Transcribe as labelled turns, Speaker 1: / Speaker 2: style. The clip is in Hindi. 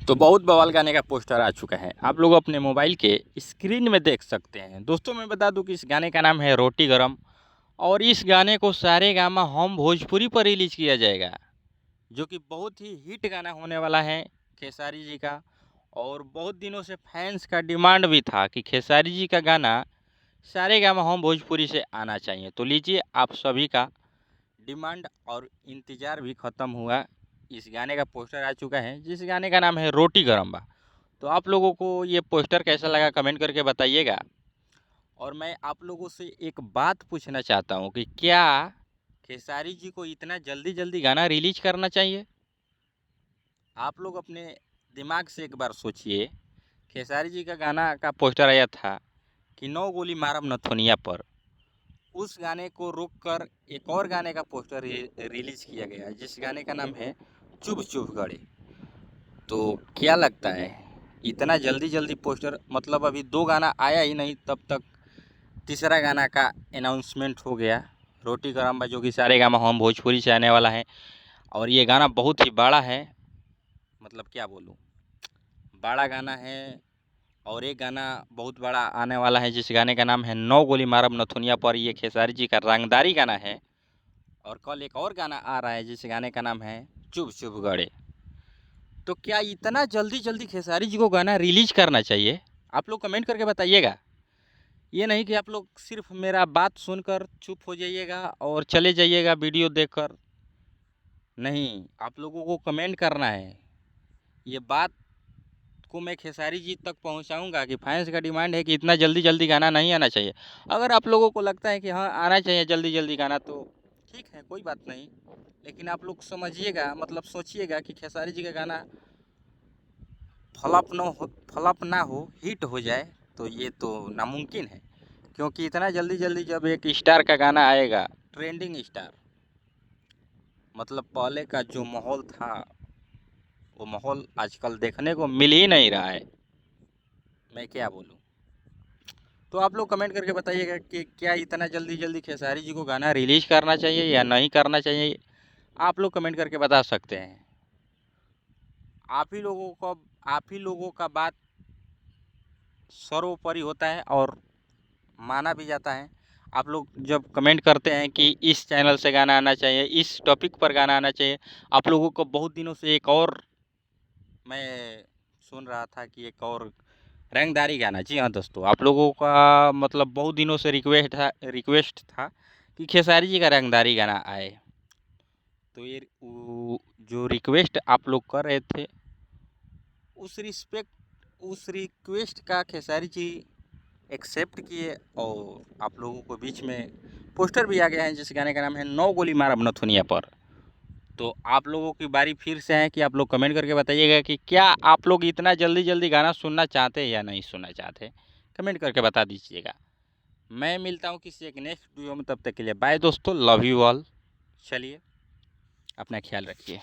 Speaker 1: तो बहुत बवाल गाने का पोस्टर आ चुका है, आप लोग अपने मोबाइल के स्क्रीन में देख सकते हैं। दोस्तों मैं बता दूं कि इस गाने का नाम है रोटी गरम और इस गाने को सारेगामा होम भोजपुरी पर रिलीज किया जाएगा, जो कि बहुत ही हिट गाना होने वाला है खेसारी जी का। और बहुत दिनों से फैंस का डिमांड भी था कि खेसारी जी का गाना सारेगामा होम भोजपुरी से आना चाहिए। तो लीजिए, आप सभी का डिमांड और इंतज़ार भी ख़त्म हुआ। इस गाने का पोस्टर आ चुका है, जिस गाने का नाम है रोटी गरम बा। तो आप लोगों को ये पोस्टर कैसा लगा कमेंट करके बताइएगा। और मैं आप लोगों से एक बात पूछना चाहता हूँ कि क्या खेसारी जी को इतना जल्दी जल्दी गाना रिलीज करना चाहिए? आप लोग अपने दिमाग से एक बार सोचिए। खेसारी जी का गाना का पोस्टर आया था कि 9 गोली मारम नथुनिया पर। उस गाने को रोक कर एक और गाने का पोस्टर रिलीज किया गया, जिस गाने का नाम है चुभ चुभ गड़े। तो क्या लगता है, इतना जल्दी जल्दी पोस्टर, मतलब अभी 2 गाना आया ही नहीं तब तक तीसरा गाना का अनाउंसमेंट हो गया, रोटी गरम, जो कि सारेगामा होम भोजपुरी से आने वाला है। और ये गाना बहुत ही बड़ा है, मतलब क्या बोलूँ, बड़ा गाना है। और एक गाना बहुत बड़ा आने वाला है, जिस गाने का नाम है 9 गोली मारब नथुनिया पर। ये खेसारी जी का रंगदारी गाना है। और कल एक और गाना आ रहा है, जिस गाने का नाम है चुभ चुभ गड़े। तो क्या इतना जल्दी जल्दी खेसारी जी को गाना रिलीज करना चाहिए? आप लोग कमेंट करके बताइएगा। ये नहीं कि आप लोग सिर्फ मेरा बात सुनकर चुप हो जाइएगा और चले जाइएगा वीडियो देखकर। नहीं, आप लोगों को कमेंट करना है। ये बात को मैं खेसारी जी तक पहुंचाऊंगा कि फैंस का डिमांड है कि इतना जल्दी जल्दी गाना नहीं आना चाहिए। अगर आप लोगों को लगता है कि हाँ आना चाहिए जल्दी जल्दी गाना, तो ठीक है, कोई बात नहीं। लेकिन आप लोग समझिएगा, मतलब सोचिएगा कि खेसारी जी का गाना फ्लॉप ना हो, हिट हो जाए, तो ये तो नामुमकिन है। क्योंकि इतना जल्दी जल्दी जब एक स्टार का गाना आएगा, ट्रेंडिंग स्टार, मतलब पहले का जो माहौल था वो माहौल आजकल देखने को मिल ही नहीं रहा है। मैं क्या बोलूँ। तो आप लोग कमेंट करके बताइएगा कि क्या इतना जल्दी जल्दी खेसारी जी को गाना रिलीज करना चाहिए या नहीं करना चाहिए। आप लोग कमेंट करके बता सकते हैं। आप ही लोगों का बात सर्वोपरि होता है और माना भी जाता है। आप लोग जब कमेंट करते हैं कि इस चैनल से गाना आना चाहिए, इस टॉपिक पर गाना आना चाहिए, आप लोगों को बहुत दिनों से एक और मैं सुन रहा था कि एक और रंगदारी गाना, जी हाँ दोस्तों, आप लोगों का मतलब बहुत दिनों से रिक्वेस्ट था कि खेसारी जी का रंगदारी गाना आए। तो ये जो रिक्वेस्ट आप लोग कर रहे थे, उस रिक्वेस्ट का खेसारी जी एक्सेप्ट किए और आप लोगों को बीच में पोस्टर भी आ गया है, जिस गाने का नाम है 9 गोली मारब नथुनिया पर। तो आप लोगों की बारी फिर से है कि आप लोग कमेंट करके बताइएगा कि क्या आप लोग इतना जल्दी जल्दी गाना सुनना चाहते हैं या नहीं सुनना चाहते। कमेंट करके बता दीजिएगा। मैं मिलता हूँ किसी एक नेक्स्ट वीडियो में, तब तक के लिए बाय दोस्तों, लव यू ऑल। चलिए, अपना ख्याल रखिए।